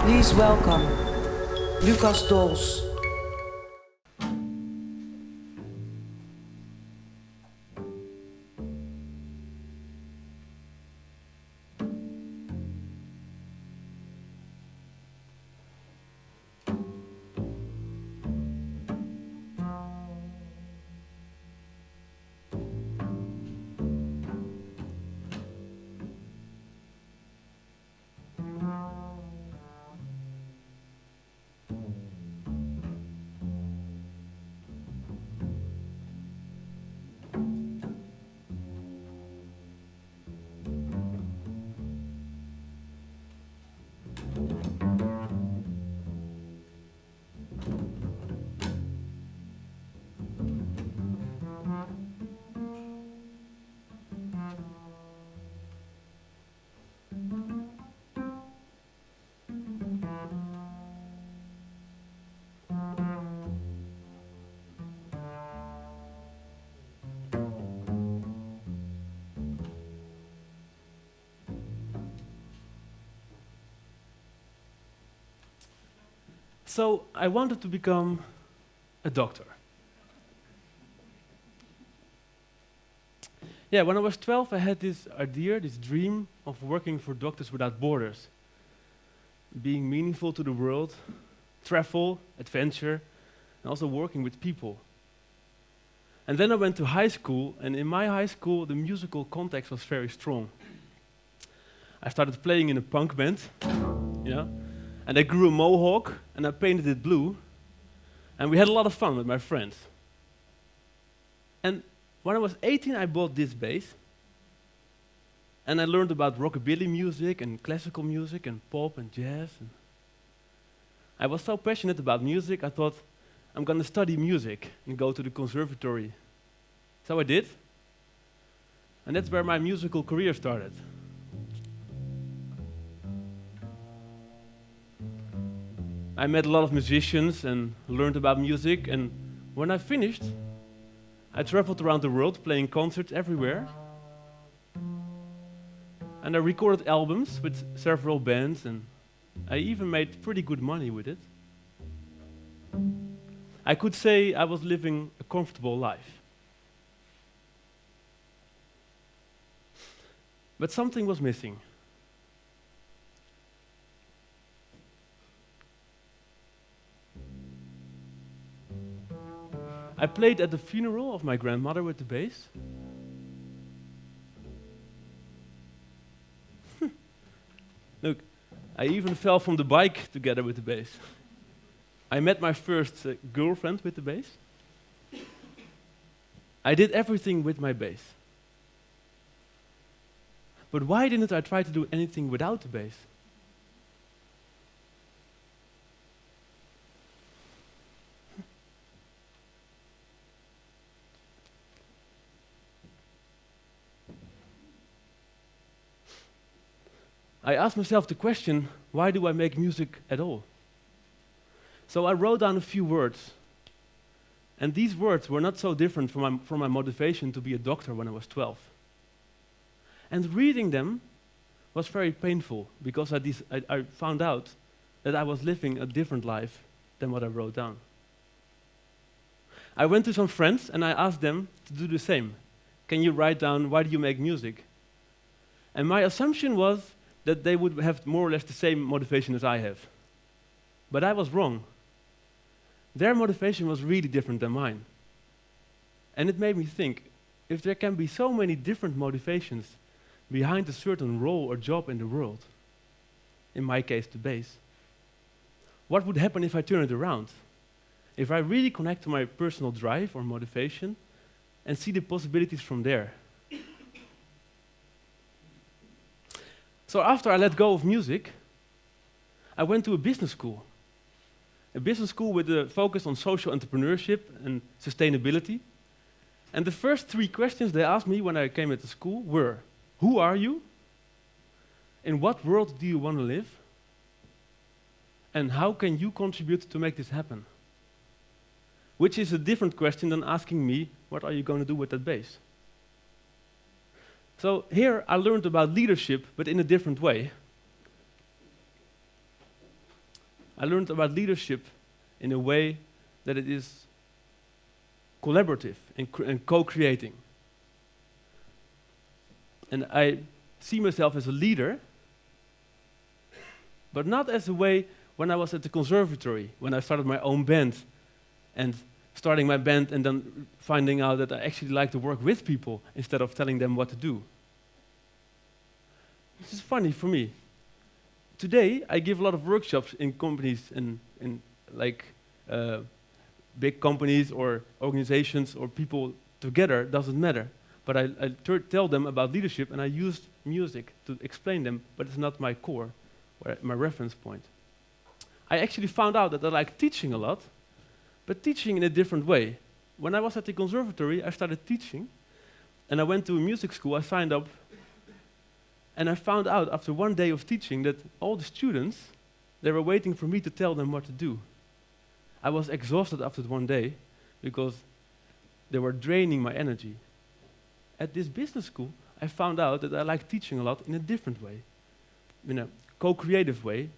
Please welcome Lucas Dols. So I wanted to become a doctor. Yeah, when I was 12, I had this idea, this dream of working for Doctors Without Borders, being meaningful to the world, travel, adventure, and also working with people. And then I went to high school, and in my high school, the musical context was very strong. I started playing in a punk band, and I grew a mohawk, and I painted it blue, and we had a lot of fun with my friends. And when I was 18, I bought this bass, and I learned about rockabilly music, and classical music, and pop, and jazz. And I was so passionate about music, I thought, I'm going to study music and go to the conservatory. So I did, and that's where my musical career started. I met a lot of musicians and learned about music, and when I finished, I traveled around the world playing concerts everywhere. And I recorded albums with several bands, and I even made pretty good money with it. I could say I was living a comfortable life. But something was missing. I played at the funeral of my grandmother with the bass. Look, I even fell from the bike together with the bass. I met my first girlfriend with the bass. I did everything with my bass. But why didn't I try to do anything without the bass? I asked myself the question, why do I make music at all? So I wrote down a few words. And these words were not so different from my motivation to be a doctor when I was 12. And reading them was very painful, because I found out that I was living a different life than what I wrote down. I went to some friends and I asked them to do the same. Can you write down, why do you make music? And my assumption was that they would have more or less the same motivation as I have. But I was wrong. Their motivation was really different than mine. And it made me think, if there can be so many different motivations behind a certain role or job in the world, in my case the bass, what would happen if I turn it around? If I really connect to my personal drive or motivation and see the possibilities from there. So after I let go of music, I went to a business school with a focus on social entrepreneurship and sustainability. And the first 3 questions they asked me when I came at the school were, who are you? In what world do you want to live? And how can you contribute to make this happen? Which is a different question than asking me, what are you going to do with that bass? So here I learned about leadership, but in a different way. I learned about leadership in a way that it is collaborative and co-creating. And I see myself as a leader, but not as a way when I was at the conservatory, when I started my own band, and starting my band and then finding out that I actually like to work with people instead of telling them what to do. This is funny for me. Today, I give a lot of workshops in companies and in big companies or organizations or people together, doesn't matter. But I tell them about leadership, and I use music to explain them, but it's not my core, or my reference point. I actually found out that I like teaching a lot, but teaching in a different way. When I was at the conservatory, I started teaching, and I went to a music school, I signed up, and I found out after one day of teaching that all the students, they were waiting for me to tell them what to do. I was exhausted after one day because they were draining my energy. At this business school, I found out that I like teaching a lot in a different way, in a co-creative way,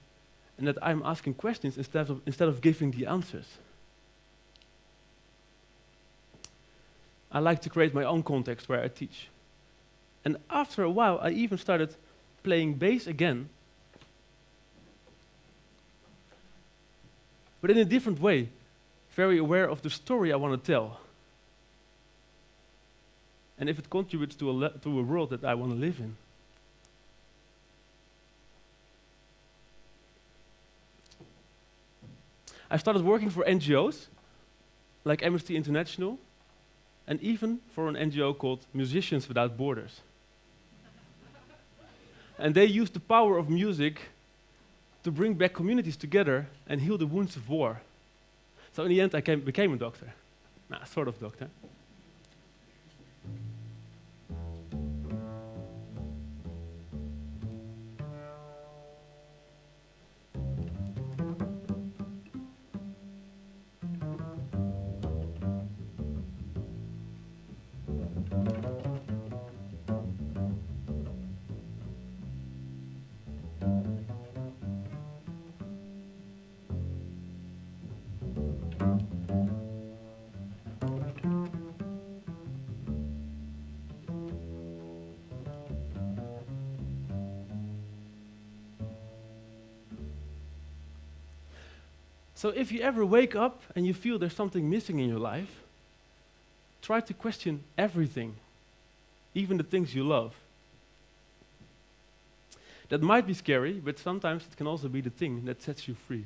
and that I'm asking questions instead of giving the answers. I like to create my own context where I teach. And after a while, I even started playing bass again, but in a different way, very aware of the story I want to tell. And if it contributes to a world that I want to live in. I started working for NGOs, like Amnesty International, and even for an NGO called Musicians Without Borders. And they use the power of music to bring back communities together and heal the wounds of war. So in the end, I became a doctor. Sort of doctor. So if you ever wake up and you feel there's something missing in your life, try to question everything, even the things you love. That might be scary, but sometimes it can also be the thing that sets you free.